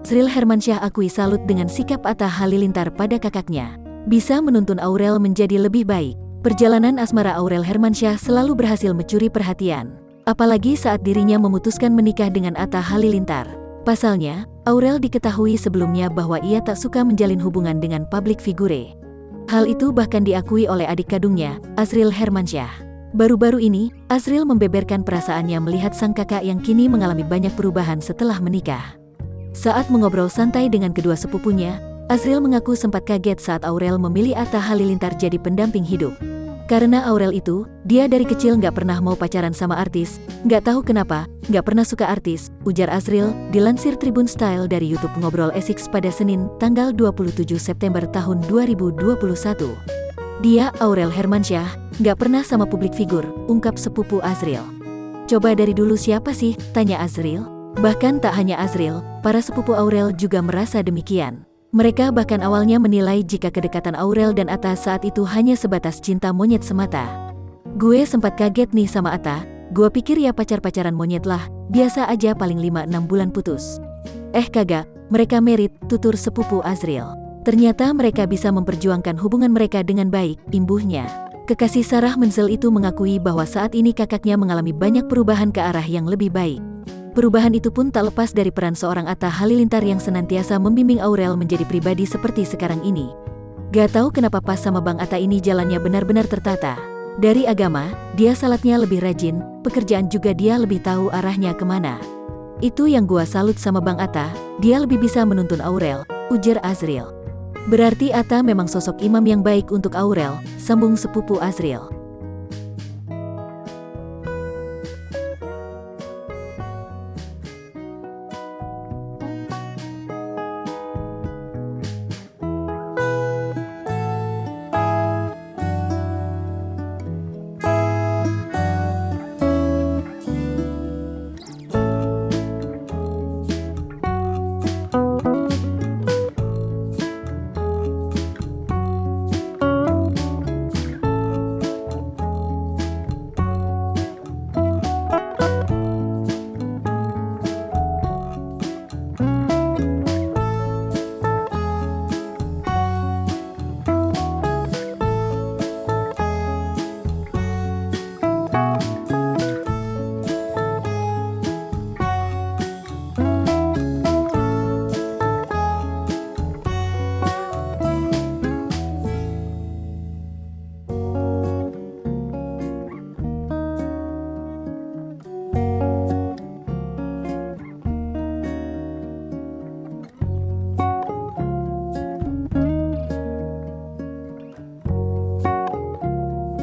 Azril Hermansyah akui salut dengan sikap Atta Halilintar pada kakaknya. Bisa menuntun Aurel menjadi lebih baik. Perjalanan asmara Aurel Hermansyah selalu berhasil mencuri perhatian. Apalagi saat dirinya memutuskan menikah dengan Atta Halilintar. Pasalnya, Aurel diketahui sebelumnya bahwa ia tak suka menjalin hubungan dengan publik figure. Hal itu bahkan diakui oleh adik kandungnya, Azril Hermansyah. Baru-baru ini, Azril membeberkan perasaannya melihat sang kakak yang kini mengalami banyak perubahan setelah menikah. Saat mengobrol santai dengan kedua sepupunya, Azril mengaku sempat kaget saat Aurel memilih Atta Halilintar jadi pendamping hidup. Karena Aurel itu, dia dari kecil nggak pernah mau pacaran sama artis, nggak tahu kenapa, nggak pernah suka artis, ujar Azril, dilansir Tribun Style dari YouTube Ngobrol Esix pada Senin, tanggal 27 September tahun 2021. Dia, Aurel Hermansyah, nggak pernah sama publik figur, ungkap sepupu Azril. Coba dari dulu siapa sih, tanya Azril. Bahkan tak hanya Azril, para sepupu Aurel juga merasa demikian. Mereka bahkan awalnya menilai jika kedekatan Aurel dan Atta saat itu hanya sebatas cinta monyet semata. Gue sempat kaget nih sama Atta, gue pikir ya pacar-pacaran monyet lah, biasa aja paling 5-6 bulan putus. Kagak, mereka merit, tutur sepupu Azril. Ternyata mereka bisa memperjuangkan hubungan mereka dengan baik, imbuhnya. Kekasih Sarah Menzel itu mengakui bahwa saat ini kakaknya mengalami banyak perubahan ke arah yang lebih baik. Perubahan itu pun tak lepas dari peran seorang Atta Halilintar yang senantiasa membimbing Aurel menjadi pribadi seperti sekarang ini. Gak tahu kenapa pas sama Bang Atta ini jalannya benar-benar tertata. Dari agama, dia salatnya lebih rajin, pekerjaan juga dia lebih tahu arahnya kemana. Itu yang gua salut sama Bang Atta, dia lebih bisa menuntun Aurel, ujar Azril. Berarti Atta memang sosok imam yang baik untuk Aurel, sambung sepupu Azril.